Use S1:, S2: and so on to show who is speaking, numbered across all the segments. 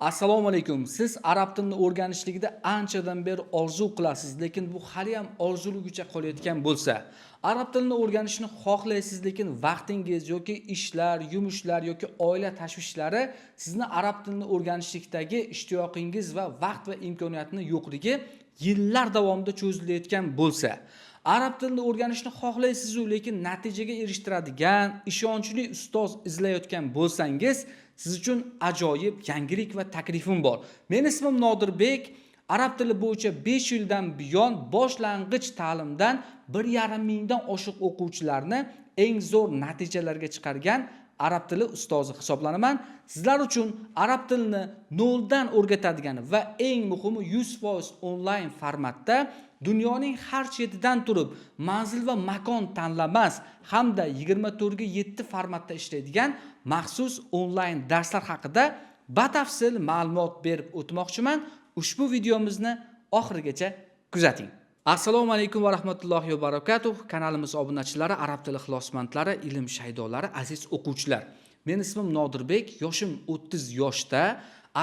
S1: Assalomu alaykum. Siz arab tilini o'rganishlikda anchadan beri orzu qilasiz, lekin bu hali ham orzulugicha qolayotgan bo'lsa, arab tilini o'rganishni xohlaysiz, lekin vaqtingiz yoki ishlar, yumushlar yoki oila tashvishlari sizni arab tilini o'rganishlikdagi ishtiyoqingiz va vaqt va imkoniyatni yo'qligi yillar davomida cho'zilayotgan bo'lsa, arab tilini o'rganishni xohlaysiz, lekin natijaga erishtiradigan ishonchli ustoz izlayotgan bo'lsangiz, siz uchun ajoyib yangilik va taklifim bor. Men ismim Nodirbek. Arab tili bo'yicha 5 yildan buyon boshlang'ich ta'limdan 1,5 mingdan oshiq o'quvchilarni eng zo'r natijalarga chiqargan arab tili ustozi hisoblanaman. Sizlar uchun arab tilini noldan o'rgatadigan va eng muhimi 100% onlayn formatda dunyoning har chetidan turib manzil va makon tanlamas hamda 24 ga 7 formatda ishlaydigan maxsus onlayn darslar haqida batafsil ma'lumot berib o'tmoqchiman. Ushbu videomizni oxirigacha kuzating. Assalomu alaykum va rahmatullohi va barakatuh. Kanalimiz obunachilari, arab tili ixlosmandlari, ilm shaydolari, aziz o'quvchilar. Men ismim Nodirbek, yoshim 30 yoshda.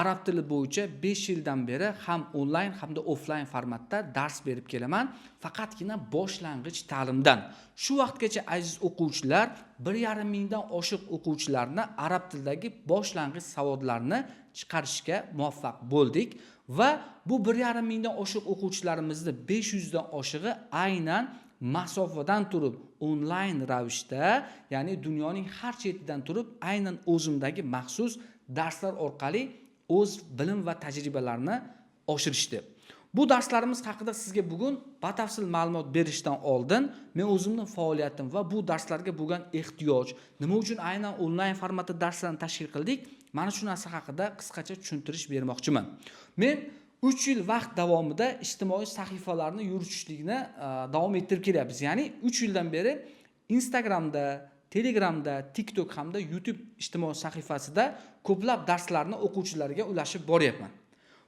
S1: Arab tili bo'yicha 5 yildan beri ham onlayn hamda offlayn formatda dars berib kelaman. Faqatgina boshlang'ich ta'limdan. Shu vaqtgacha aziz o'quvchilar 1,5 mingdan oshiq o'quvchilarni arab tilidagi boshlang'ich savodlarni chiqarishga muvaffaq bo'ldik va bu 1,5 mingdan oshiq o'quvchilarimizni 500 dan oshig'i aynan masofadan turib onlayn ravishda, ya'ni dunyoning har chetidan turib aynan o'zimdagi maxsus darslar orqali o'z bilim va tajribalarini oshirishdi. Bu darslarimiz haqida sizga bugun batafsil ma'lumot berishdan oldin men o'zimning faoliyatim va bu darslarga bo'lgan ehtiyoj, nima uchun aynan onlayn formatda darslarni tashkil qildik, mana shu narsa haqida qisqacha tushuntirish bermoqchiman. Men 3 yil vaqt davomida ijtimoiy sahifalarni yuritishlikni davom ettirib kelyapmiz. Ya'ni 3 yildan beri Instagramda, Telegramda, TikTok hamda YouTube ijtimoiy sahifasida ko'plab darslarni o'quvchilarga ulashib boryapman.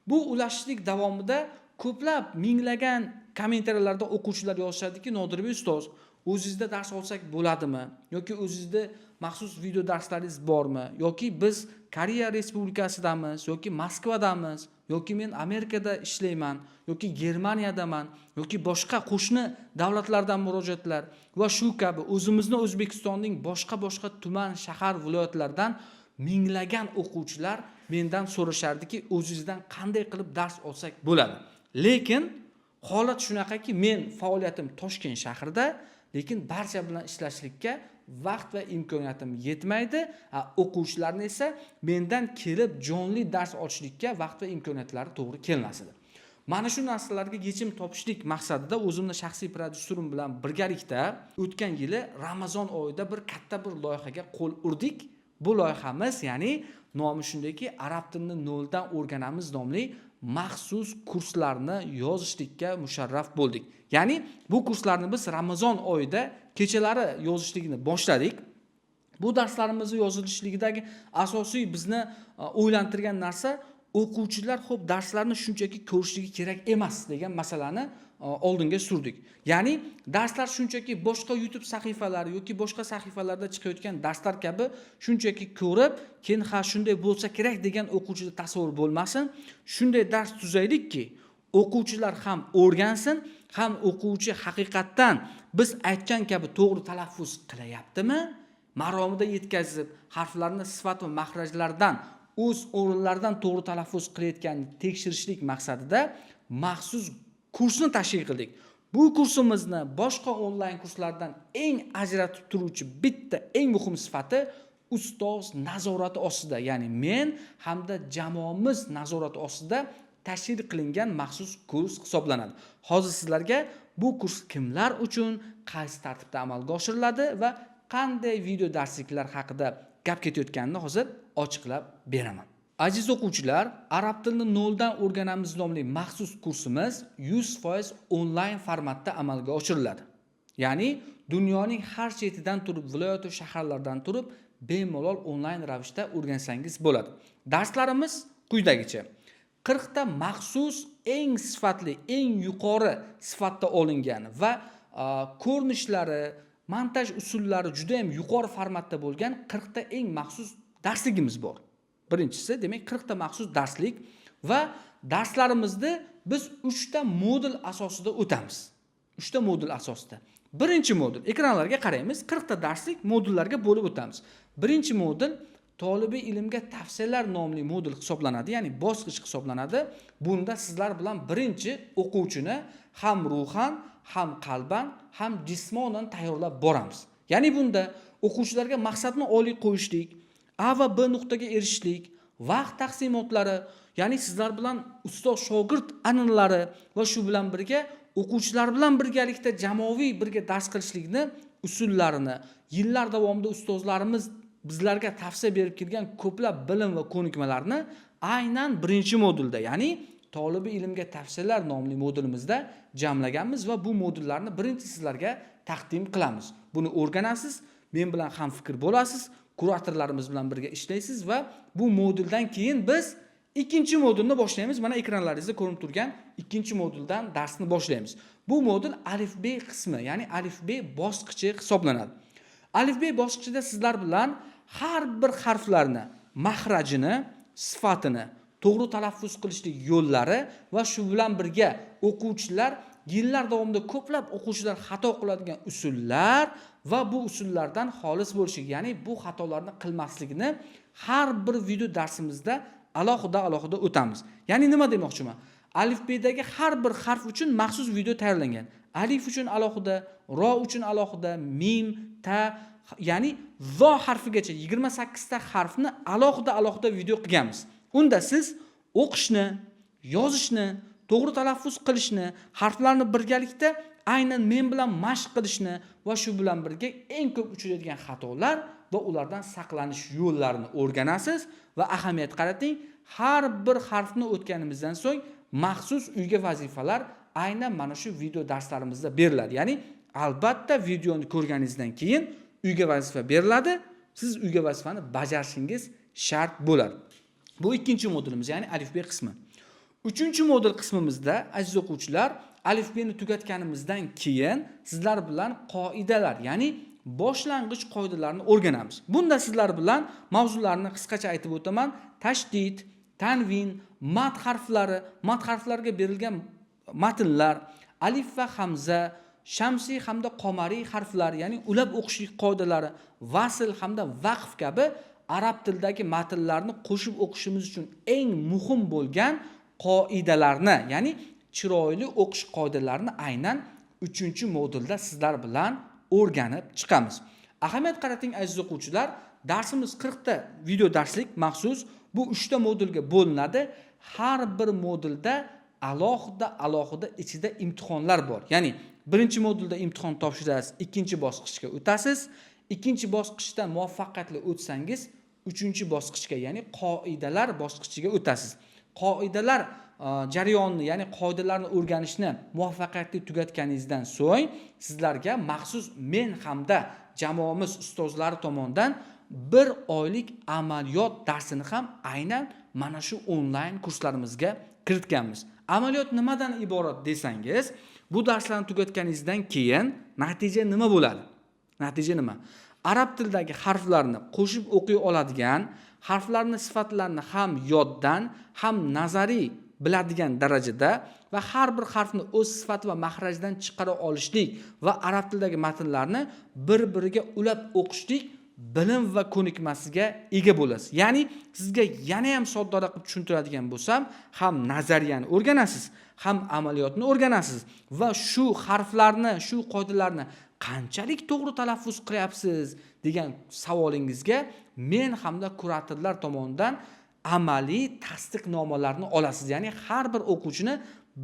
S1: Bu ulashishlik davomida ko'plab minglagan kommentariyalarda o'quvchilar yozishadiki, Nodirbek ustoz, o'zingizda dars olsak bo'ladimi? Yoki o'zingizda maxsus video darslaringiz bormi? Yoki biz Koreya Respublikasidamiz, yoki Moskvadamiz, yoki men Amerikada ishlayman, yoki Germaniyadaman, yoki boshqa qo'shni davlatlardan murojaatlar va shu kabi o'zimizning O'zbekistonning boshqa tuman, shahar, viloyatlardan minglagan o'quvchilar mendan so'rashardiki, o'zingizdan qanday qilib dars olsak bo'ladi. Lekin holat shunaqaki, men faoliyatim Toshkent shahrida, lekin barcha bilan ishlashlikka vaqt va imkoniyatim yetmaydi. O'quvchilarni esa mendan kelib jonli dars olishlikka vaqt va imkoniyatlari to'g'ri kelmasdi. Mana shu narsalarga yechim topishlik maqsadida o'zimning shaxsiy prodyuserim bilan birgalikda o'tgan yili Ramazon oyida bir katta bir loyihaga qo'l urdik. Bu loyihamiz, ya'ni nomi shundayki, arab tilini noldan o'rganamiz nomli maxsus kurslarni yozishlikka musharraf bo'ldik. Ya'ni bu kurslarni biz Ramazon oyida kechalari yozishlikni boshladik. Bu darslarimizni yozilishligidagi asosiy bizni o'ylantirgan narsa, o'quvchilar xo'p darslarni shunchaki ko'rishligi kerak emas degan masalani oldinga surdik. Ya'ni darslar shunchaki boshqa YouTube sahifalari yoki boshqa sahifalarda chiqayotgan darslar kabi shunchaki ko'rib, keyin ha shunday bo'lsa kerak degan o'quvchilar tasavvur bo'lmasin. Shunday dars tuzaylikki, o'quvchilar ham o'rgansin, ham o'quvchi haqiqatdan biz aytgan kabi to'g'ri talaffuz qilyaptimi, maromida yetkazib, harflarni sifat va maxrajlardan o'z o'rinlaridan to'g'ri talaffuz qilayotganini tekshirishlik maqsadida maxsus kursni tashkil qildik. Bu kursimizni boshqa onlayn kurslardan eng ajratib turuvchi bitta eng muhim sifati ustoz nazorati ostida, ya'ni men hamda jamoamiz nazorati ostida tashkil qilingan maxsus kurs hisoblanadi. Hozir sizlarga bu kurs kimlar uchun, qaysi tartibda amalga oshiriladi va qanday video darsliklar haqida gap ketayotganini hozir ochiqlab beraman. Aziz o'quvchilar, arab tilini noldan o'rganamiz nomli maxsus kursimiz 100% onlayn formatda amalga oshiriladi. Ya'ni dunyoning har chetidan turib, viloyat va shaharlardan turib bemalol onlayn ravishda o'rgansangiz bo'ladi. Darslarimiz quyidagicha: 40 ta maxsus eng sifatli, eng yuqori sifatda olingan va ko'rinishlari, montaj usullari juda ham yuqori formatda bo'lgan 40 ta eng maxsus darsligimiz bor. Birinchisi, demak 40 ta maxsus darslik va darslarimizni biz 3 ta modul asosida o'tamiz. 3 ta modul asosida. Birinchi modul, ekranlarga qaraymiz, 40 ta darslik modullarga bo'lib o'tamiz. Birinchi modul tolibiy ilmga tavsiyalar nomli modul hisoblanadi, ya'ni bosqich hisoblanadi. Bunda sizlar bilan birinchi o'quvchini ham ruhan, ham qalban, ham jismonan tayyorlab boramiz. Ya'ni bunda o'quvchilarga maqsadni oliy qo'yishlik, A va B nuqtaga erishishlik, vaqt taqsimotlari, ya'ni sizlar bilan ustoz shogird an'analari va shu bilan birga o'quvchilar bilan birgalikda jamoaviy birga dars qilishlikni usullarini, yillar davomida ustozlarimiz bizlarga tavsiya berib kelgan ko'plab bilim va ko'nikmalarni aynan birinchi modulda, ya'ni tolibiy ilmga tavsiyalar nomli modulimizda jamlaganmiz va bu modullarni birinchi sizlarga taqdim qilamiz. Buni o'rganasiz, men bilan ham fikr bo'lasiz, kuratorlarimiz bilan birga ishlaysiz va bu moduldan keyin biz ikkinchi modulni boshlaymiz. Mana ekranlaringizda ko'rinib turgan ikkinchi moduldan darsni boshlaymiz. Bu modul alifbe qismi, ya'ni alifbe bosqichi hisoblanadi. Alifbe bosqichida sizlar bilan har bir harflarni, mahrajini, sifatini, to'g'ri talaffuz qilishlik yo'llari va shu bilan birga o'quvchilar yillar davomida ko'plab o'quvchilar xato qiladigan usullar va bu usullardan xolis bo'lishlik, ya'ni bu xatolarni qilmasligini har bir video darsimizda alohida o'tamiz. Ya'ni nima demoqchiman? Alifbedagi har bir harf uchun maxsus video tayyorlangan. Alif uchun alohida, ro uchun alohida, mim, ta, ya'ni zo harfigacha 28 ta harfni alohida video qilganmiz. Unda siz o'qishni, yozishni, to'g'ri talaffuz qilishni, harflarni birgalikda aynan men bilan mashq qilishni va shu bilan birga eng ko'p uchraydigan xatolar va ulardan saqlanish yo'llarini o'rganasiz va ahamiyat qarating, har bir harfni o'tganimizdan so'ng maxsus uyga vazifalar aynan mana shu video darslarimizda beriladi. Ya'ni albatta videoni ko'rganingizdan keyin uyga vazifa beriladi. Siz uyga vazifani bajarishingiz shart bo'ladi. Bu ikkinchi modulimiz, ya'ni alifbe qismi. Uchinchi modul qismimizda aziz o'quvchilar, alifbeni tugatganimizdan keyin sizlar bilan qoidalar, ya'ni boshlang'ich qoidalarni o'rganamiz. Bunda sizlar bilan mavzularni qisqacha aytib o'taman. Tashdid, tanvin, mat harflari, mat harflarga berilgan matnlar, alif va hamza, shamsiy hamda qomariy harflar, ya'ni ulab o'qishlik qoidalari, vasl hamda vaqf kabi arab tilidagi matnlarni qo'shib o'qishimiz uchun eng muhim bo'lgan qoidalarni, ya'ni chiroyli o'qish qoidalarini aynan 3-modulda sizlar bilan o'rganib chiqamiz. Ahamiyat qarating aziz o'quvchilar, darsimiz 40 ta video darslik maxsus bu 3 ta modulga bo'linadi. Har bir modulda alohida ichida imtihonlar bor. Ya'ni birinchi modulda imtihon topshirasiz, ikkinchi bosqichga o'tasiz. Ikkinchi bosqichdan muvaffaqiyatli o'tsangiz, uchinchi bosqichga, ya'ni qoidalar bosqichiga o'tasiz. Qoidalar jarayonni, ya'ni qoidalarni o'rganishni muvaffaqiyatli tugatganingizdan so'ng sizlarga maxsus men hamda jamoamiz ustozlari tomonidan 1 oylik amaliyot darsini ham aynan mana shu onlayn kurslarimizga kiritganmiz. Amaliyot nimadan iborat desangiz, bu darslarni tugatganingizdan keyin natija nima bo'ladi? Natija nima? Arab tilidagi harflarni qo'shib o'qiy oladigan, harflarni sifatlarini ham yoddan, ham nazariy biladigan darajada va har bir harfni o'z sifati va mahrajidan chiqara olishlik va arab tilidagi matnlarni bir-biriga ulab o'qishlik bilim va ko'nikmasiga ega bo'lasiz. Ya'ni sizga yana ham soddaroq qilib tushuntiradigan bo'lsam, ham nazariyani o'rganasiz, ham amaliyotni o'rganasiz va shu harflarni, shu qoidalarni qanchalik to'g'ri talaffuz qilyapsiz degan savolingizga men hamda kuratorlar tomonidan amaliy tasdiqnomalarni olasiz. Ya'ni har bir o'quvchini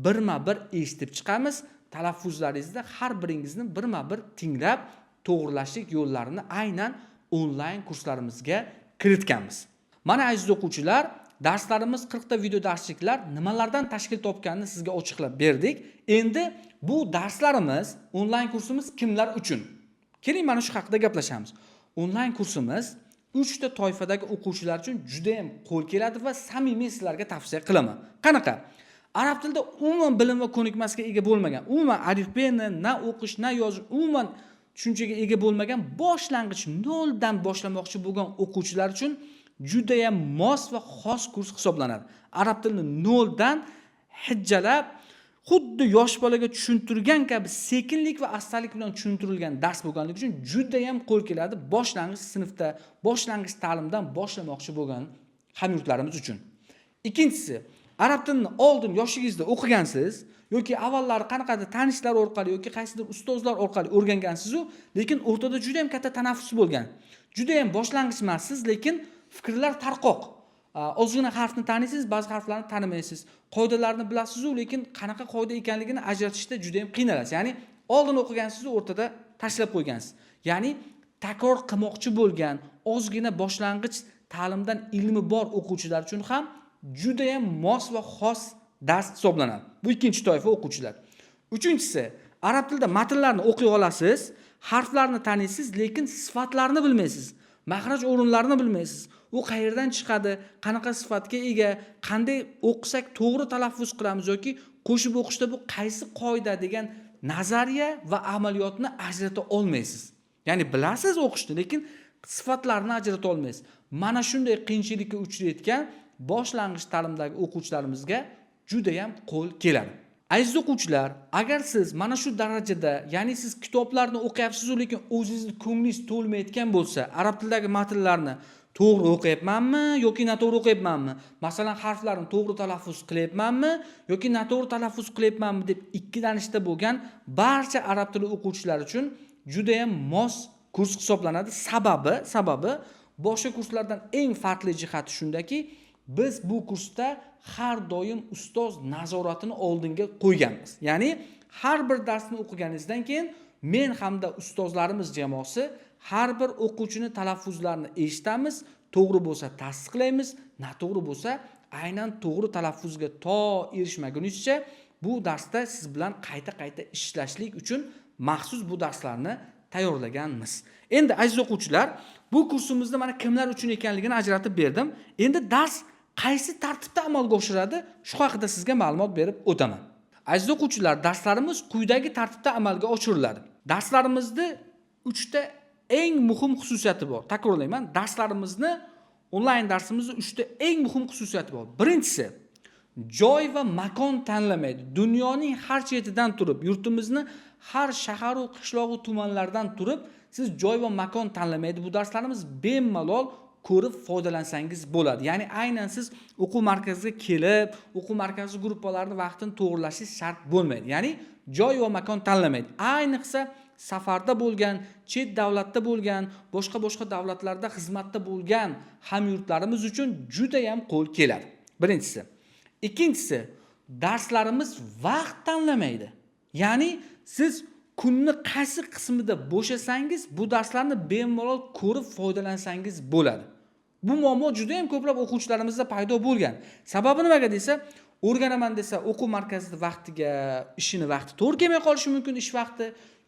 S1: birma-bir eshitib chiqamiz. Talaffuzlaringizda har biringizni birma-bir tinglab to'g'rilashlik yo'llarini aynan onlayn kurslarimizga kiritganmiz. Mana aziz o'quvchilar, darslarimiz 40 ta video darsliklar nimalardan tashkil topganini sizga ochiqlab berdik. Endi bu darslarimiz, onlayn kursimiz kimlar uchun? Keling mana shu haqida gaplashamiz. Onlayn kursimiz 3 ta toifadagi o'quvchilar uchun juda ham qo'l keladi va samimiy sizlarga tavsiya qilaman. Qanaqa? Arab tilida umuman bilim va ko'nikmasiga ega bo'lmagan, umuman alifbeni na o'qish, na yozish, umuman tushunchaga ega bo'lmagan, boshlang'ich noldan boshlamoqchi bo'lgan o'quvchilar uchun juda ham mos va xos kurs hisoblanadi. Arab tilini noldan hijjalab xuddi yosh bolaga tushuntirgan kabi sekinlik va astalik bilan tushuntirilgan dars bo'lganligi uchun juda ham qo'l keladi boshlang'ich sinfda, boshlang'ich ta'limdan boshlamoqchi bo'lgan hamyurtlarimiz uchun. Ikkinchisi, arab tilini oldin yoshligingizda o'qigansiz yoki avvallari qanaqadir tanishlar orqali yoki qaysidir ustozlar orqali o'rgangansiz-u, lekin o'rtada juda ham katta tanaffus bo'lgan. Juda ham boshlang'ich emassiz, lekin fikrlar tarqoq. Ozgina harfni taniysiz, ba'zi harflarni tanimaysiz. Qoidalarni bilasiz-u, lekin qanaqa qoida ekanligini ajratishda juda ham qiynalasiz. Ya'ni oldin o'qigansiz-u, o'rtada tashlab qo'ygansiz. Ya'ni takror qilmoqchi bo'lgan, ozgina boshlang'ich ta'limdan ilmi bor o'quvchilar uchun ham juda ham mos va xos dars hisoblanadi. Bu ikkinchi toifa o'quvchilar. Uchinchisi, arab tilida matnlarni o'qiy olasiz, harflarni taniysiz, lekin sifatlarni bilmaysiz. Maxraj o'rinlarini bilmaysiz. U qayerdan chiqadi, qanaqa sifatga ega, qanday o'qisak to'g'ri talaffuz qilamiz yoki qo'shib o'qishda bu qaysi qoida degan nazariya va amaliyotni ajrata olmaysiz. Ya'ni bilasiz o'qishni, lekin sifatlarni ajrata olmaysiz. Mana shunday qiyinchilikka uchrayotgan boshlang'ich ta'limdagi o'quvchilarimizga juda ham qo'l keladi. Aziz o'quvchilar, agar siz mana shu darajada, ya'ni siz kitoblarni o'qiyapsiz, lekin o'zingizni ko'nglingiz to'lmayotgan bo'lsa, arab tilidagi matnlarni to'g'ri o'qiyapmanmi yoki noto'g'ri o'qiyapmanmi? Masalan, harflarni to'g'ri talaffuz qilyapmanmi yoki noto'g'ri talaffuz qilyapmanmi deb ikkilanishda bo'lgan barcha arab tili o'quvchilari uchun juda ham mos kurs hisoblanadi. Sababi boshqa kurslardan eng farqli jihati shundaki, biz bu kursda har doim ustoz nazoratini oldinga qo'yganmiz. Ya'ni har bir darsni o'qiganingizdan keyin men hamda ustozlarimiz jamoasi har bir o'quvchini talaffuzlarini eshitamiz, to'g'ri bo'lsa tasdiqlaymiz, noto'g'ri bo'lsa aynan to'g'ri talaffuzga erishmagunizcha bu darsda siz bilan qayta ishlashlik uchun maxsus bu darslarni tayyorlaganmiz. Endi aziz o'quvchilar, bu kursimizni mana kimlar uchun ekanligini ajratib berdim. Endi dars qaysi tartibda amalga oshiradi, shu haqida sizga ma'lumot berib o'taman. Aziz o'quvchilar, darslarimiz quyidagi tartibda amalga oshiriladi. Darslarimizda 3 ta eng muhim xususiyati bor. Takrorlayman, darslarimizni onlayn darsimizda 3 ta eng muhim xususiyati bor. Birinchisi, joy va makon tanlamaydi. Dunyoning har chetidan turib, yurtimizni har shahar va qishloq va tumanlardan turib, siz joy va makon tanlamaydi. Bu darslarimiz bemalol ko'rib foydalansangiz bo'ladi. Ya'ni aynan siz o'quv markaziga kelib, o'quv markazi gruppalarni vaqtini to'g'rilashingiz shart bo'lmaydi. Ya'ni joy va makon tanlamaydi. Ayniqsa safarda bo'lgan, chet davlatda bo'lgan, boshqa davlatlarda xizmatda bo'lgan hamyurtlarimiz uchun juda ham qo'l keladi. Birinchisi. Ikkinchisi, darslarimiz vaqt tanlamaydi. Ya'ni siz kunni qaysi qismida bo'shasangiz, bu darslarni bemalol ko'rib foydalansangiz bo'ladi. Bu muammo juda ham ko'plab o'quvchilarimizda paydo bo'lgan. Sababi nimaga desa, o'rganaman desa, o'quv markazida vaqtiga, ishini vaqti to'g'ri kelmay qolishi mumkin, ish vaqti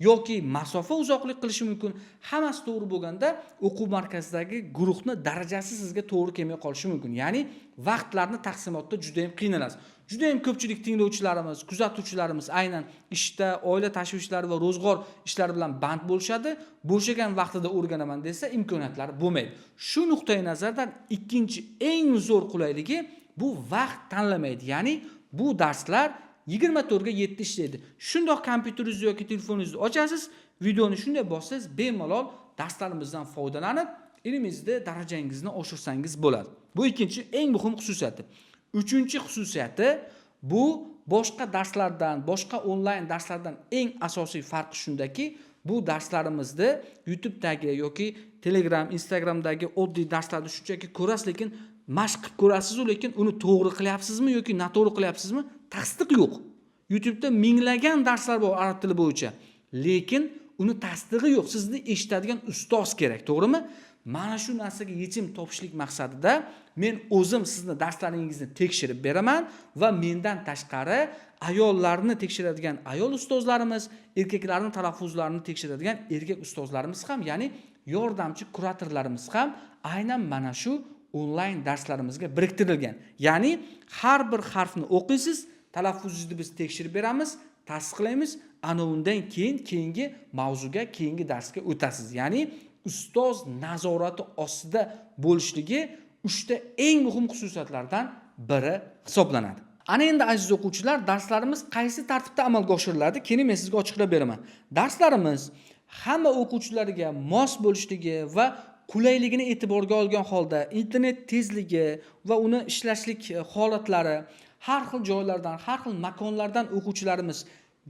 S1: yoki masofa uzoqlik qilishi mumkin. Hammasi to'g'ri bo'lganda, o'quv markazidagi guruhni darajasi sizga to'g'ri kelmay qolishi mumkin. Ya'ni vaqtlarni taqsimotda juda ham qiynalasiz. Juda ham ko'pchilik tinglovchilarimiz, kuzatuvchilarimiz aynan ishda, oila tashvishlari va ro'zg'or ishlari bilan band bo'lishadi. Bo'shagan vaqtida o'rganaman desa, imkoniyatlari bo'lmaydi. Shu nuqtai nazardan ikkinchi eng zo'r qulayligi bu vaqt tanlamaydi. Ya'ni bu darslar 24 ga 7 ishlaydi. Shundoq kompyuteringizni yoki telefoningizni ochasiz, videoni shunday bossangiz, bemalol darslarimizdan foydalanib, ilmingizni darajangizni oshirsangiz bo'ladi. Bu ikkinchi eng muhim xususiyati. Uchinchi xususiyati, bu boshqa darslardan, boshqa onlayn darslardan eng asosiy farqi shundaki, bu darslarimizni YouTube'dagi yoki Telegram, Instagramdagi oddiy darslarni shunchaki ko'rasiz, lekin mashq qilib ko'rasiz, lekin uni to'g'ri qilyapsizmi yoki noto'g'ri qilyapsizmi? Tasdiq yo'q. YouTube'da minglagan darslar bor arab tili bo'yicha, lekin uni tasdig'i yo'q. Sizni eshitadigan ustoz kerak, to'g'rimi? Mana shu narsaga yechim topishlik maqsadida men o'zim sizni darslaringizni tekshirib beraman va mendan tashqari ayollarni tekshiradigan ayol ustozlarimiz, erkaklarning talaffuzlarini tekshiradigan erkak ustozlarimiz ham, ya'ni yordamchi kuratorlarimiz ham aynan mana shu onlayn darslarimizga biriktirilgan. Ya'ni har bir harfni o'qiysiz, talaffuzingizni biz tekshirib beramiz, tasdiqlaymiz, ana undan keyin keyingi mavzuga, keyingi darsga o'tasiz. Ya'ni ustoz nazorati ostida bo'lishligi uchta eng muhim xususiyatlardan biri hisoblanadi. Ana endi aziz o'quvchilar, darslarimiz qaysi tartibda amalga oshiriladi? Keyin men sizga ochiqlab beraman. Darslarimiz hamma o'quvchilarga mos bo'lishligi va qulayligini e'tiborga olgan holda internet tezligi va uni ishlashlik holatlari har xil joylardan, har xil makonlardan o'quvchilarimiz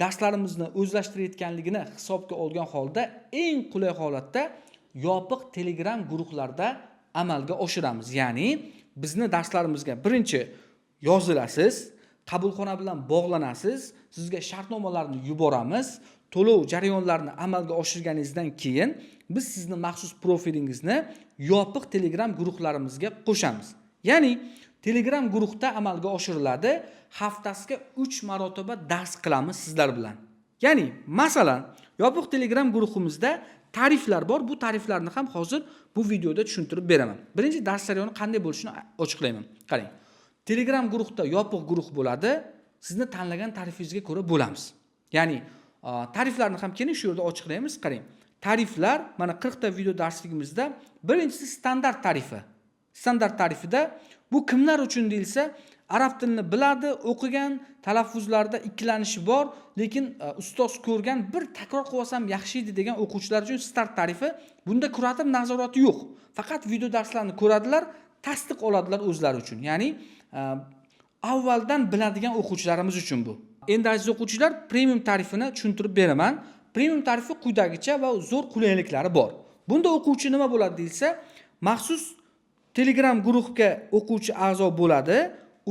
S1: darslarimizni o'zlashtirayotganligini hisobga olgan holda eng qulay holatda yopiq Telegram guruhlarda amalga oshiramiz. Ya'ni bizni darslarimizga birinchi yozilasiz, qabulxona bilan bog'lanasiz, sizga shartnomalarni yuboramiz. To'lov jarayonlarini amalga oshirganingizdan keyin biz sizni maxsus profilingizni yopiq Telegram guruhlarimizga qo'shamiz. Ya'ni Telegram guruhda amalga oshiriladi. Haftasiga 3 marotaba dars qilamiz sizlar bilan. Ya'ni masalan, yopiq Telegram guruhimizda tariflar bor. Bu tariflarni ham hozir bu videoda tushuntirib beraman. Birinchi dars jarayoni qanday bo'lishini ochiqlayman. Qarang. Telegram guruhda yopiq guruh bo'ladi. Sizni tanlagan tarifingizga ko'ra bo'lamiz. Ya'ni tariflarni ham keling shu yerda ochiqlaymiz. Qarang. Tariflar mana 40 ta video darsligimizda birinchisi standart tarifi. Standart tarifida bu kimlar uchun deyilsa, arab tilini biladi, o'qigan, talaffuzlarda ikkilanishi bor, lekin ustoz ko'rgan bir takror qilsam yaxshi edi degan o'quvchilar uchun start tarifi. Bunda kurator nazorati yo'q. Faqat video darslarni ko'radilar, tasdiq oladilar o'zlari uchun. Ya'ni avvaldan biladigan o'quvchilarimiz uchun bu. Endi aziz o'quvchilar, premium tarifini tushuntirib beraman. Premium tarifi quyidagicha va zo'r qulayliklari bor. Bunda o'quvchi nima bo'ladi deyilsa, maxsus Telegram guruhga o'quvchi a'zo bo'ladi.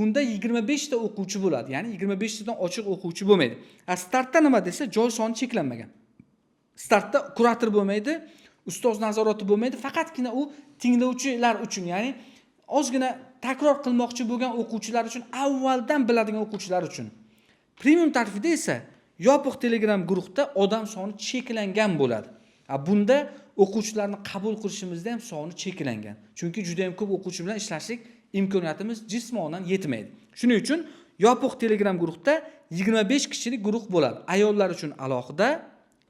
S1: Unda 25 ta o'quvchi bo'ladi. Ya'ni 25 tadan ochiq o'quvchi bo'lmaydi. Startda nima desa, joy soni cheklanmagan. Startda kurator bo'lmaydi, ustoz nazorati bo'lmaydi, faqatgina u tinglovchilar uchun, ya'ni ozgina takror qilmoqchi bo'lgan o'quvchilar uchun, avvaldan biladigan o'quvchilar uchun. Premium tarifida esa yopiq Telegram guruhda odam soni cheklangan bo'ladi. Bunda o'quvchilarni qabul qilishimizda ham soni cheklangan. Chunki juda ham ko'p o'quvchi bilan ishlashlik imkoniyatimiz jismonan yetmaydi. Shuning uchun yopiq Telegram guruhda 25 kishilik guruh bo'ladi. Ayollar uchun alohida,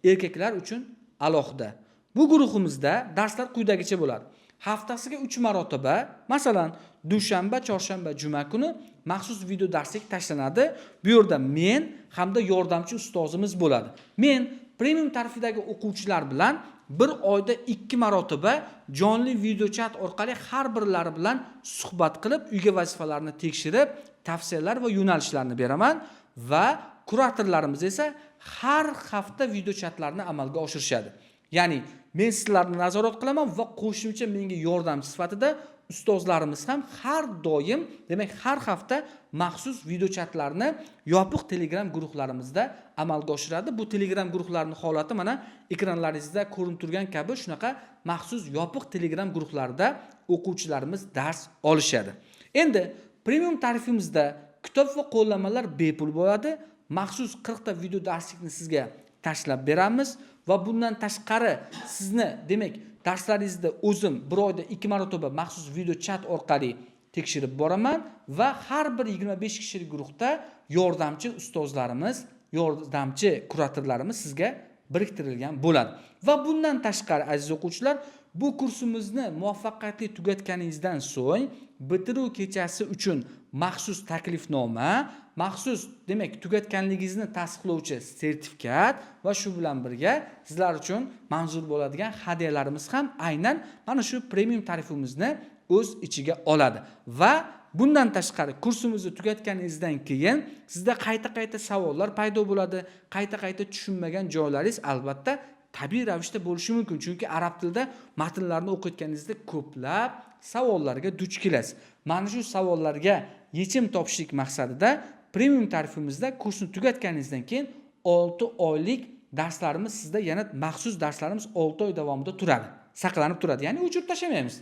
S1: erkaklar uchun alohida. Bu guruhimizda darslar quyidagicha bo'ladi. Haftasiga 3 marotaba, masalan, dushanba, chorshanba, juma kuni maxsus video darslik tashlanadi. Bu yerda men hamda yordamchi ustozimiz bo'ladi. Men premium tarifidagi o'quvchilar bilan bir oyda 2 marotaba jonli video chat orqali har birlari bilan suhbat qilib, uyga vazifalarni tekshirib, tavsiyalar va yo'nalishlarni beraman va kuratorlarimiz esa har hafta video chatlarni amalga oshirishadi. Ya'ni men sizlarni nazorat qilaman va qo'shimcha menga yordamchi sifatida ustozlarimiz ham har doim, demak har hafta maxsus video chatlarni yopiq Telegram guruhlarimizda amalga oshiradi. Bu Telegram guruhlarining holati mana ekranlaringizda ko'rinib turgan kabi shunaqa maxsus yopiq Telegram guruhlarida o'quvchilarimiz dars olishadi. Endi premium tarifimizda kitob va qo'llanmalar bepul bo'ladi. Maxsus 40 ta video darslikni sizga tashlab beramiz va bundan tashqari sizni, demak, darslaringizda o'zim bir oyda 2 marotaba maxsus video chat orqali tekshirib boraman va har bir 25 kishilik guruhda yordamchi ustozlarimiz, yordamchi kuratorlarimiz sizga biriktirilgan bo'ladi. Va bundan tashqari aziz o'quvchilar, bu kursimizni muvaffaqiyatli tugatganingizdan so'ng bitiruv kechasi uchun maxsus taklifnoma, maxsus, demak, tugatganligingizni tasdiqlovchi sertifikat va shu bilan birga sizlar uchun manzur bo'ladigan hadyalarimiz ham aynan mana shu premium tarifimizni o'z ichiga oladi. Va bundan tashqari kursimizni tugatganingizdan keyin sizda qayta-qayta savollar paydo bo'ladi, qayta-qayta tushunmagan joylaringiz albatta tabiiy ravishda bo'lishi mumkin. Chunki arab tilida matnlarni o'qiyotganingizda ko'plab savollarga duch kelasiz. Mana shu savollarga yechim topishlik maqsadida premium tarifimizda kursni tugatganingizdan keyin 6 oylik darslarimiz sizda, yana maxsus darslarimiz 6 oy davomida turadi, saqlanib turadi. Ya'ni o'chirib tashlamaymiz.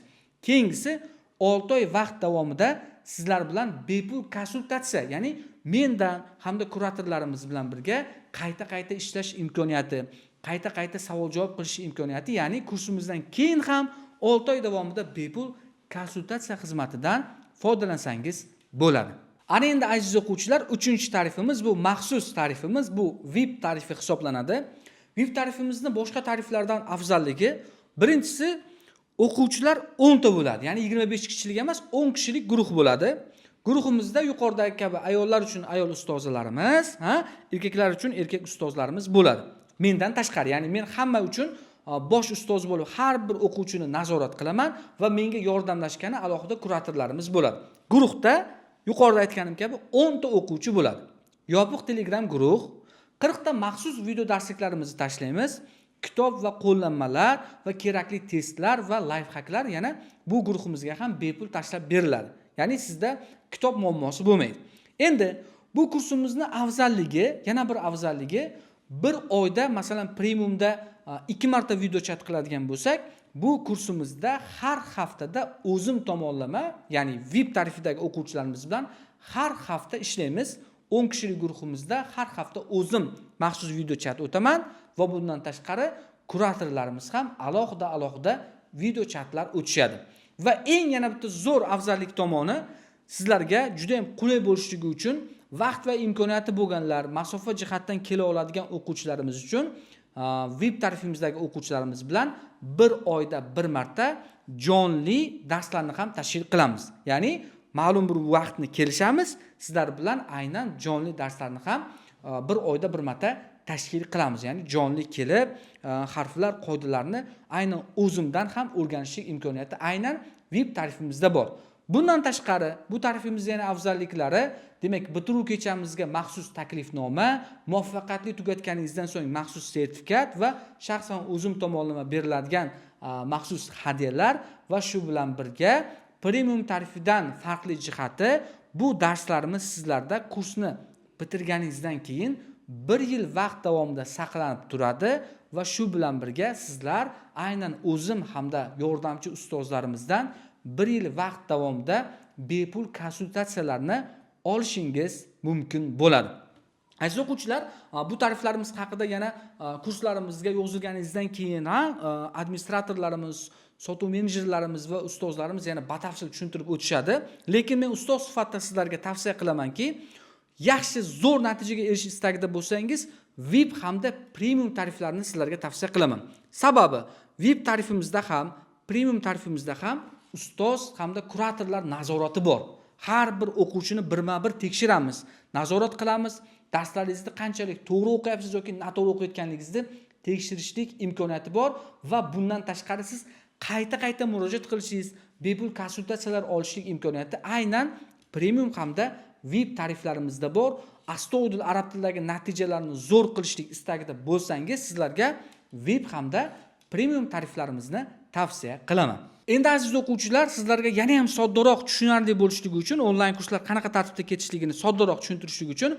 S1: Keyingisi 6 oy vaqt davomida sizlar bilan bepul konsultatsiya, ya'ni mendan hamda kuratorlarimiz bilan birga qayta-qayta ishlash imkoniyati, qayta-qayta savol-javob qilish imkoniyati, ya'ni kursimizdan keyin ham 6 oy davomida bepul konsultatsiya xizmatidan foydalansangiz bo'ladi. Ana endi aziz o'quvchilar, 3-tarifimiz bu maxsus tarifimiz, bu VIP tarifi hisoblanadi. VIP tarifimizni boshqa tariflardan afzalligi, birinchisi o'quvchilar 10 ta bo'ladi. Ya'ni 25 kishilik emas, 10 kishilik guruh bo'ladi. Guruhimizda yuqoridagi kabi ayollar uchun ayol ustozalarimiz, erkaklar uchun erkak ustozlarimiz bo'ladi. Mendan tashqari, ya'ni men hamma uchun bosh ustoz bo'lib, har bir o'quvchini nazorat qilaman va menga yordamlashgani alohida kuratorlarimiz bo'ladi. Guruhda yuqorida aytganim kabi 10 ta o'quvchi bo'ladi. Yopiq Telegram guruh, 40 ta maxsus video darsliklarimizni tashlaymiz. Kitob va qo'llanmalar va kerakli testlar va lifehacklar yana bu guruhimizga ham bepul tashlab beriladi. Ya'ni sizda kitob muammosi bo'lmaydi. Endi bu kursimizni afzalligi, yana bir afzalligi, bir oyda masalan premiumda 2 marta video chat qiladigan bo'lsak, bu kursimizda har haftada o'zim tomonlama, ya'ni VIP tarifidagi o'quvchilarimiz bilan har hafta ishlaymiz. 10 kishilik guruhimizda har hafta o'zim maxsus video chat o'taman va bundan tashqari kuratorlarimiz ham alohida video chatlar o'tishadi. Va eng yana bitta zo'r afzallik tomoni, sizlarga juda ham qulay bo'lishligi uchun vaqt va imkoniyati bo'lganlar, masofa jihatdan kela oladigan o'quvchilarimiz uchun VIP tarifimizdagi o'quvchilarimiz bilan bir oyda bir marta jonli darslarni ham tashkil qilamiz. Ya'ni ma'lum bir vaqtni kelishamiz, sizlar bilan aynan jonli darslarni ham bir oyda bir marta tashkil qilamiz. Ya'ni jonli kelib, harflar, qoidalarni aynan o'zimdan ham o'rganishlik imkoniyati aynan VIP tarifimizda bor. Bundan tashqari, bu tarifimizning yana afzalliklari, demak, bitiruv kechamizga maxsus taklifnoma, muvaffaqiyatli tugatganingizdan so'ng maxsus sertifikat va shaxsan o'zim tomonidan beriladigan maxsus hadyalar va shu bilan birga premium tarifidan farqli jihati, bu darslarimiz sizlarda kursni bitirganingizdan keyin 1 yil vaqt davomida saqlanib turadi va shu bilan birga sizlar aynan o'zim hamda yordamchi ustozlarimizdan 1 yil vaqt davomida bepul konsultatsiyalarni olishingiz mumkin bo'ladi. Aziz o'quvchilar, bu tariflarimiz haqida yana kurslarimizga yozilganingizdan keyin administratorlarimiz, sotuv menejerlarimiz va ustozlarimiz yana batafsil tushuntirib o'tishadi. Lekin men ustoz sifatida sizlarga tavsiya qilamanki, yaxshi zo'r natijaga erishish istagida bo'lsangiz, VIP hamda premium tariflarni sizlarga tavsiya qilaman. Sababi VIP tarifimizda ham, premium tarifimizda ham ustoz hamda kuratorlar nazorati bor. Har bir o'quvchini birma-bir tekshiramiz, nazorat qilamiz. Darslaringizni qanchalik to'g'ri o'qiyapsiz yoki noto'g'ri o'qiyotganligingizni tekshirishlik imkoniyati bor va bundan tashqari siz qayta murojaat qilishingiz, bepul konsultatsiyalar olishlik imkoniyati aynan premium hamda VIP tariflarimizda bor. Astoydil arab tilidagi natijalarni zo'r qilishlik istagida bo'lsangiz, sizlarga VIP hamda premium tariflarimizni tavsiya qilaman. Endi aziz o'quvchilar, sizlarga yana ham soddaroq, tushunarli bo'lishligi uchun, onlayn kurslar qanaqa tartibda ketishligini soddaroq tushuntirishlik uchun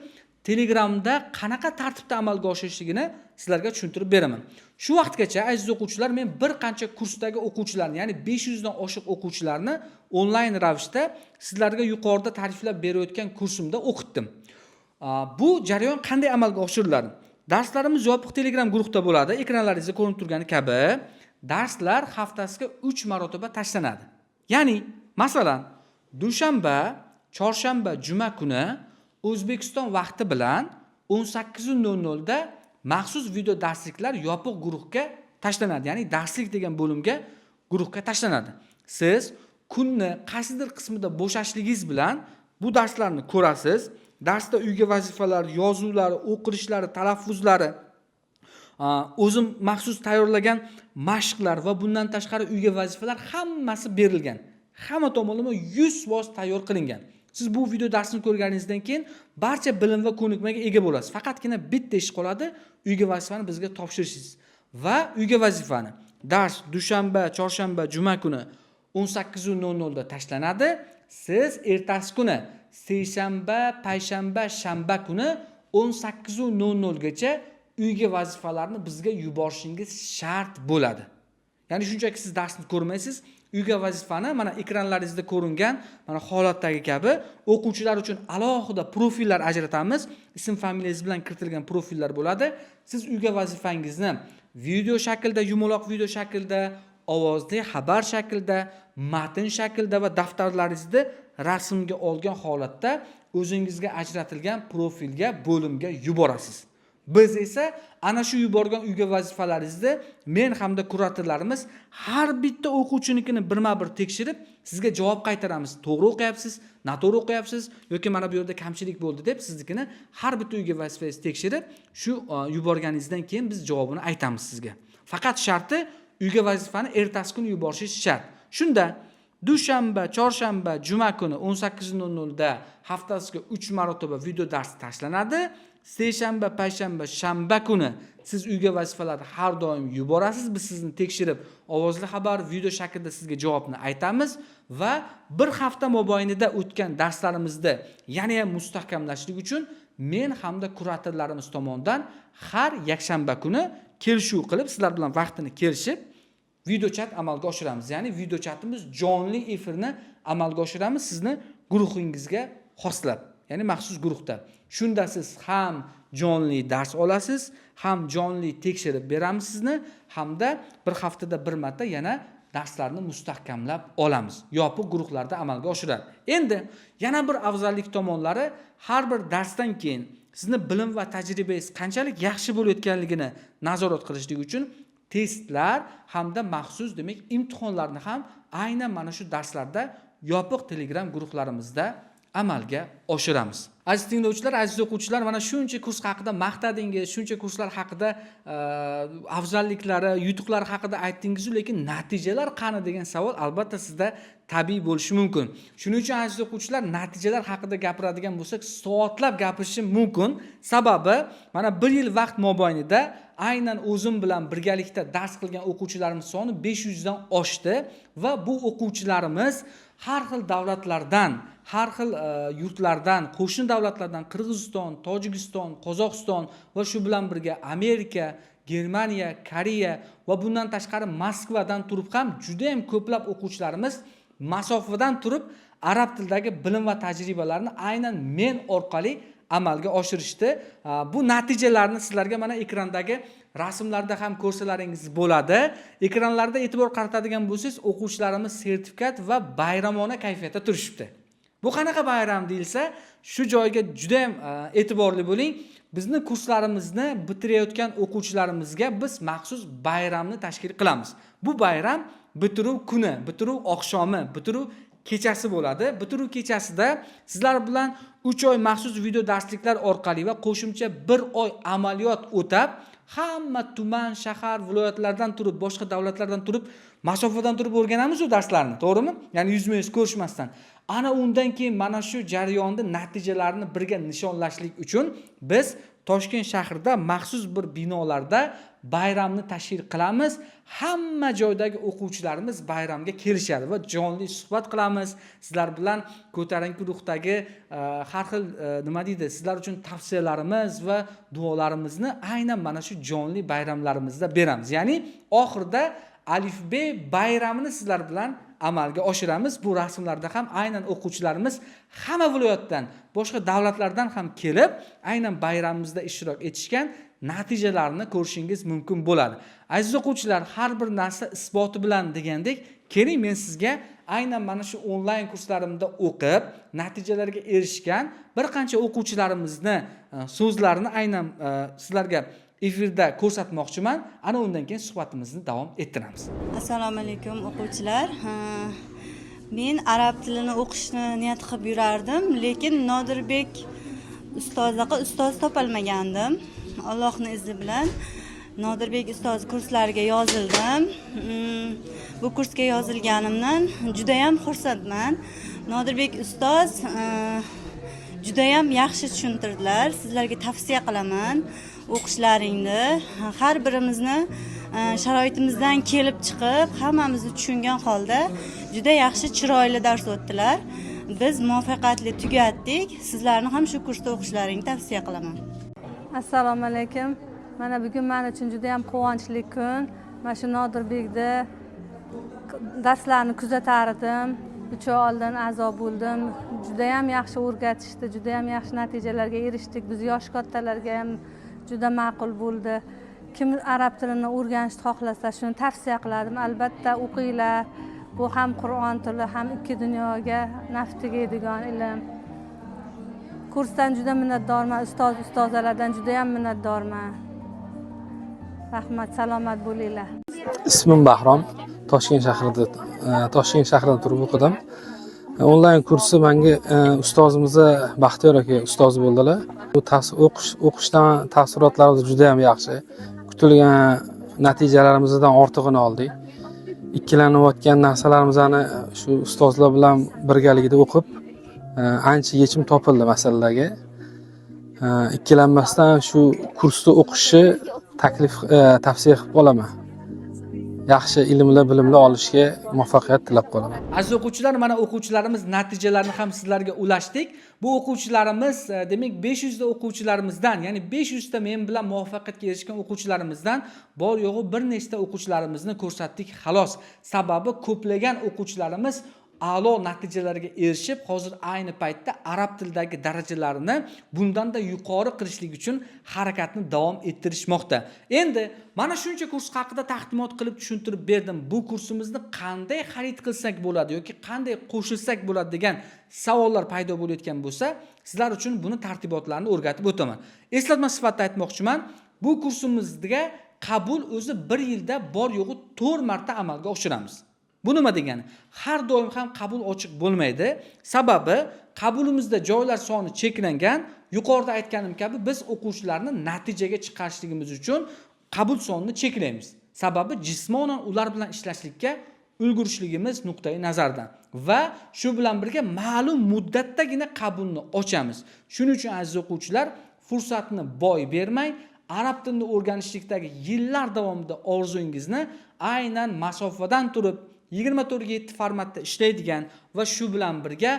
S1: Telegramda qanaqa tartibda amalga oshirishligini sizlarga tushuntirib beraman. Shu vaqtgacha aziz o'quvchilar, men bir qancha kursdagi o'quvchilarni, ya'ni 500 dan oshiq o'quvchilarni onlayn ravishda sizlarga yuqorida ta'riflab berayotgan kursimda o'qitdim. Bu jarayon qanday amalga oshiriladi? Darslarimiz yopiq Telegram guruhda bo'ladi. Ekranlaringizda ko'rinib turgani kabi, darslar haftasiga 3 marotaba tashlanadi. Ya'ni, masalan, dushanba, chorshanba, juma kuni O'zbekiston vaqti bilan 18:00 da maxsus video darsliklar yopiq guruhga tashlanadi. Ya'ni darslik degan bo'limga guruhga tashlanadi. Siz kunni qaysidir qismida bo'shashligingiz bilan bu darslarni ko'rasiz. Darsda uyga vazifalar, yozuvlari, o'qirishlari, talaffuzlari, o'zim maxsus tayyorlagan mashqlar va bundan tashqari uyga vazifalar hammasi berilgan. Hamma tomonlama 100% tayyor qilingan. Siz bu video darsini ko'rganingizdan keyin barcha bilim va ko'nikmaga ega bo'lasiz. Faqatgina bitta ish qoladi, uyga vazifani bizga topshirishingiz. Va uyga vazifani dars dushanba, chorshanba, juma kuni 18:00 da tashlanadi. Siz ertasi kuni seshanba, payshanba, shanba kuni 18:00 gacha uyga vazifalarni bizga yuborishingiz shart bo'ladi. Ya'ni shunchaki siz darsni ko'rmaysiz, uyga vazifani mana ekranlaringizda ko'ringan mana holatdagi kabi o'quvchilar uchun alohida profillar ajratamiz. Ism familiyangiz bilan kiritilgan profillar bo'ladi. Siz uyga vazifangizni video shaklda, yumaloq video shaklda, ovozli xabar shaklda, matn shaklda va daftarlaringizni rasmga olgan holatda o'zingizga ajratilgan profilga, bo'limga yuborasiz. Biz esa ana shu yuborgan uyga vazifalaringizni men hamda kuratorlarimiz har bitta o'quvchinikini birma-bir tekshirib, sizga javob qaytaramiz. To'g'ri o'qiyapsiz, noto'g'ri o'qiyapsiz yoki mana bu yerda kamchilik bo'ldi deb siznikini har bitta uyga vazifangizni tekshirib, shu yuborganingizdan keyin biz javobini aytamiz sizga. Faqat sharti uyga vazifani ertasi kuni yuborishingiz shart. Shunda dushanba, chorshanba, juma kuni 18:00 da haftasiga 3 marotaba video dars tashlanadi. Seshanba, payshanba, shanba kuni siz uyga vazifalarni har doim yuborasiz. Biz sizni tekshirib, ovozli xabar, video shaklida sizga javobni aytamiz va bir hafta mobaynida o'tgan darslarimizni yana ham mustahkamlashlik uchun men hamda kuratorlarimiz tomonidan har yakshanba kuni kelishuv qilib, sizlar bilan vaqtini kelishib video chat amalga oshiramiz. Ya'ni video chatimiz jonli efirni amalga oshiramiz sizni guruhingizga xoslab, ya'ni maxsus guruhda. Shunda siz ham jonli dars olasiz, ham jonli tekshirib beramiz sizni, hamda bir haftada bir marta yana darslarni mustahkamlab olamiz. Yopiq guruhlarda amalga oshiradi. Endi yana bir afzallik tomonlari, har bir darsdan keyin sizni bilim va tajribangiz qanchalik yaxshi bo'layotganligini nazorat qilishlik uchun testlar hamda maxsus demak imtihonlarni ham aynan mana shu darslarda yopiq Telegram guruhlarimizda amalga oshiramiz. Aziz tinglovchilar, aziz o'quvchilar, mana shuncha kurs haqida maqtadingiz, shuncha kurslar haqida afzalliklari, yutuqlari haqida aytdingiz, lekin natijalar qani degan savol albatta sizda tabiiy bo'lishi mumkin. Shuning uchun aziz o'quvchilar, natijalar haqida gapiradigan bo'lsak, soatlab gapirishim mumkin. Sababi, mana 1 yil vaqt mobaynida aynan o'zim bilan birgalikda dars qilgan o'quvchilarimiz soni 500 dan oshdi va bu o'quvchilarimiz har xil davlatlardan, har xil yurtlardan, qo'shni davlatlardan Qirg'iziston, Tojikiston, Qozog'iston va shu bilan birga Amerika, Germaniya, Koreya va bundan tashqari Moskvadan turib ham juda ham ko'plab o'quvchilarimiz masofadan turib arab tilidagi bilim va tajribalarni aynan men orqali amalga oshirishdi. Bu natijalarni sizlarga mana ekrandagi rasmlarda ham ko'rsalaringiz bo'ladi. Ekranlarda e'tibor qaratadigan bo'lsangiz, o'quvchilarimiz sertifikat va bayramona kayfiyatda turishibdi. Bu qanaqa bayram deyilsa, shu joyga juda ham e'tiborli bo'ling. Bizni kurslarimizni bitirayotgan o'quvchilarimizga biz maxsus bayramni tashkil qilamiz. Bu bayram bitiruv kuni, bitiruv oqshomi, bitiruv kechasi bo'ladi. Bitiruv kechasida sizlar bilan 3 oy maxsus video darsliklar orqali va qo'shimcha 1 oy amaliyot o'tab, hamma tuman, shahar, viloyatlardan turib, boshqa davlatlardan turib, masofadan turib o'rganamiz u darslarni, to'g'rimi? Ya'ni yuzma-yuz ko'rishmasdan. Ana undan keyin mana shu jarayonda natijalarni birga nishonlashlik uchun biz Toshkent shahrida maxsus bir binolarda bayramni tashkil qilamiz. Hamma joydagi o'quvchilarimiz bayramga kelishadi va jonli suhbat qilamiz. Sizlar bilan ko'tarinki ruhdagi har xil nima deydi, sizlar uchun tavsiyalarimiz va duolarimizni aynan mana shu jonli bayramlarimizda beramiz. Ya'ni oxirida Alifbe bayramini sizlar bilan amalga oshiramiz. Bu rasmlarda ham aynan o'quvchilarimiz hamma viloyatdan, boshqa davlatlardan ham kelib, aynan bayramimizda ishtirok etishgan, natijalarni ko'rishingiz mumkin bo'ladi. Aziz o'quvchilar, har bir narsa isboti bilan degandek, keling men sizga aynan mana shu onlayn kurslarimda o'qib, natijalarga erishgan bir qancha o'quvchilarimizni so'zlarini aynan sizlarga efirda ko'rsatmoqchiman. Ana undan keyin suhbatimizni davom ettiramiz.
S2: Assalomu alaykum o'quvchilar. Men arab tilini o'qishni niyat qilib yurardim, lekin Nodirbek ustozaga ustoz topolmagandim. Allohning izni bilan Nodirbek ustoz kurslariga yozildim. Bu kursga yozilganimdan juda ham xursandman. Nodirbek ustoz juda ham yaxshi tushuntirdilar. Sizlarga tavsiya qilaman. O'qishlaringni har birimizni sharoitimizdan kelib chiqib, hammamizni tushungan holda juda yaxshi, chiroyli dars o'tdilar. Biz muvaffaqiyatli tugatdik. Sizlarni ham shu kursda o'qishlaringni tavsiya qilaman.
S3: Assalomu alaykum. Mana bugun men uchun juda ham quvonchli kun. Mana shu Nodirbekda darslarni kuzatardim. 3 oy oldin a'zo bo'ldim. Juda ham yaxshi o'rgatishdi, juda ham yaxshi natijalarga erishdik. Biz yosh kattalarga ham juda ma'qul bo'ldi. Kim arab tilini o'rganishni xohlasa, shuni tavsiya qiladim. Albatta o'qinglar. Bu ham Qur'on tili, ham ikki dunyoga naf tegadigan ilm. Kursdan juda minnatdorman, ustozalardan juda ham minnatdorman. Rahmat, salomat bo'linglar.
S4: Ismim Bahrom. Toshkent shahrida turib o'qidim. Onlayn kursi menga ustozimiz Baxtiyor aka ustoz bo'ldilar. Bu o'qishdan taassurotlarimiz juda ham yaxshi. Kutilgan natijalarimizdan ortig'ini oldik. Ikkilanayotgan narsalarimizni shu ustozlar bilan birgalikda o'qib, ancha yechim topildi masalalarga. Ikkilanmasdan shu kursda o'qishni tavsiya qilib qolaman. Yaxshi ilmli bilimli olishga muvaffaqiyat tilab qolaman.
S1: Aziz o'quvchilar, mana o'quvchilarimiz natijalarini ham sizlarga ulashdik. Bu o'quvchilarimiz, demak 500 ta o'quvchilarimizdan, ya'ni 500 ta men bilan muvaffaqiyatga erishgan o'quvchilarimizdan bor yo'g'i bir nechta o'quvchilarimizni ko'rsatdik xolos. Sababi ko'plagan o'quvchilarimiz a'lo natijalarga erishib, hozir ayni paytda arab tilidagi darajalarini bundan-da yuqori qilishlik uchun harakatni davom ettirishmoqda. Endi mana shuncha kurs haqida taqdimot qilib tushuntirib berdim. Bu kursimizni qanday xarid qilsak bo'ladi yoki qanday qo'shilsak bo'ladi degan savollar paydo bo'layotgan bo'lsa, sizlar uchun buni tartibotlarni o'rgatib o'taman. Eslatma sifatida aytmoqchiman, bu kursimizga qabul o'zi 1 yilda bor yo'g'i 4 marta amalga oshiramiz. Bu nima degani? Har doim ham qabul ochiq bo'lmaydi. Sababi qabulimizda joylar soni cheklangan. Yuqorida aytganim kabi biz o'quvchilarni natijaga chiqarishligimiz uchun qabul sonini cheklaymiz. Sababi jismonan ular bilan ishlashlikka ulgurishligimiz nuqtai nazardan va shu bilan birga ma'lum muddatdagina qabulni ochamiz. Shuning uchun aziz o'quvchilar, fursatni boy bermang. Arab tilini o'rganishlikdagi yillar davomida orzungizni aynan masofadan turib 24/7 formatda ishlaydigan va shu bilan birga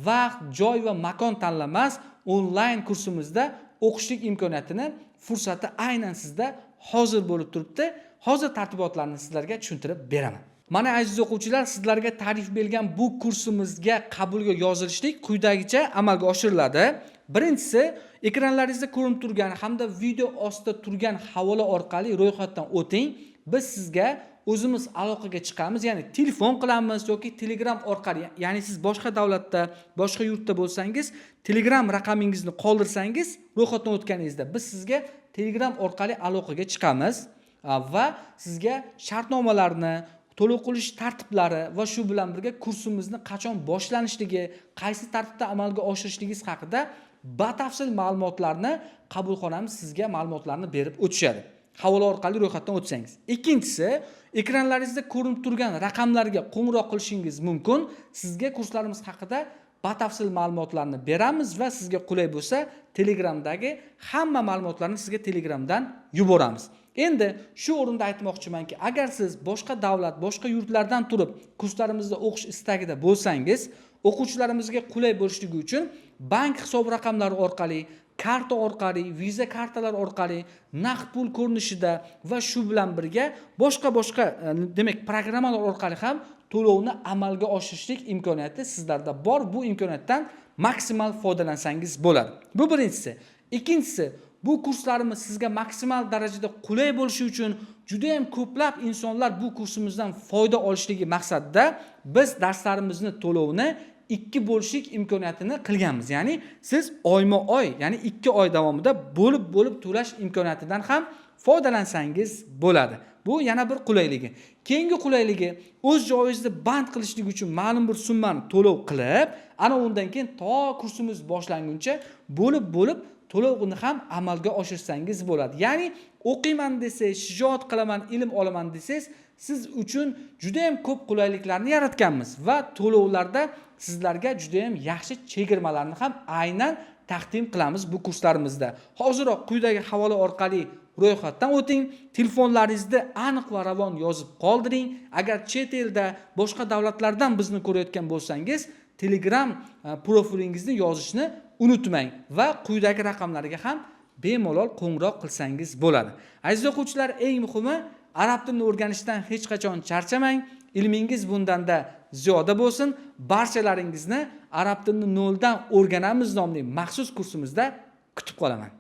S1: vaqt, joy va makon tanlamas onlayn kursimizda o'qishlik imkoniyatini, fursati aynan sizda hozir bo'lib turibdi. Hozir tartibotlarni sizlarga tushuntirib beraman. Mana aziz o'quvchilar, sizlarga ta'rif bergan bu kursimizga qabulga yozilishlik quyidagicha amalga oshiriladi. Birinchisi, ekranlaringizda ko'rinib turgan hamda video ostida turgan havola orqali ro'yxatdan o'ting. Biz sizga o'zimiz aloqaga chiqamiz, ya'ni telefon qilamiz yoki Telegram orqali, ya'ni siz boshqa davlatda, boshqa yurtda bo'lsangiz, Telegram raqamingizni qoldirsangiz, ro'yxatdan o'tganingizda biz sizga Telegram orqali aloqaga chiqamiz va sizga shartnomalarni, to'lov qilish tartiblari va shu bilan birga kursimizni qachon boshlanishligi, qaysi tartibda amalga oshirishligingiz haqida batafsil ma'lumotlarni qabulxonamiz sizga ma'lumotlarni berib o'tishadi. Havola orqali ro'yxatdan o'tsangiz. Ikkinchisi, ekranlaringizda ko'rinib turgan raqamlarga qo'ng'iroq qilishingiz mumkin. Sizga kurslarimiz haqida batafsil ma'lumotlarni beramiz va sizga qulay bo'lsa, Telegramdagi hamma ma'lumotlarni sizga Telegramdan yuboramiz. Endi shu o'rinda aytmoqchimanki, agar siz boshqa davlat, boshqa yurtlardan turib kurslarimizda o'qish istagida bo'lsangiz, o'quvchilarimizga qulay bo'lishligi uchun bank hisob raqamlari orqali, karta orqali, viza kartalar orqali, naqd pul ko'rinishida va shu bilan birga boshqa demak programmalar orqali ham to'lovni amalga oshirishlik imkoniyati sizlarda bor. Bu imkoniyatdan maksimal foydalansangiz bo'ladi. Bu birinchisi. Ikkinchisi, bu kurslarimiz sizga maksimal darajada qulay bo'lishi uchun juda ham ko'plab insonlar bu kursimizdan foyda olishligi maqsadida biz darslarimizni to'lovini 2 bo'lishlik imkoniyatini qilganmiz. Ya'ni siz oyma-oy, ya'ni 2 oy davomida bo'lib to'lash imkoniyatidan ham foydalansangiz bo'ladi. Bu yana bir qulayligi. Keyingi qulayligi, o'z joyingizni band qilishlik uchun ma'lum bir summani to'lov qilib, ana undan keyin to kursimiz boshlanguncha bo'lib to'lovni ham amalga oshirsangiz bo'ladi. Ya'ni o'qiyman desangiz, shijoat qilaman, ilm olaman desangiz, siz uchun juda ham ko'p qulayliklarni yaratganmiz va to'lovlarda sizlarga juda ham yaxshi chegirmalarni ham aynan taqdim qilamiz bu kurslarimizda. Hoziroq quyidagi havola orqali ro'yxatdan o'ting, telefonlaringizda aniq va ravon yozib qoldiring. Agar chet elda, boshqa davlatlardan bizni ko'rayotgan bo'lsangiz, Telegram profilingizni yozishni unutmang va quyidagi raqamlarga ham bemalol qo'ng'iroq qilsangiz bo'ladi. Aziz o'quvchilar, eng muhimi, arab tilini o'rganishdan hech qachon charchamang. Ilmingiz bundanda ziyoda bo'lsin. Barchalaringizni arab tilini noldan o'rganamiz nomli maxsus kursimizda kutib qolaman.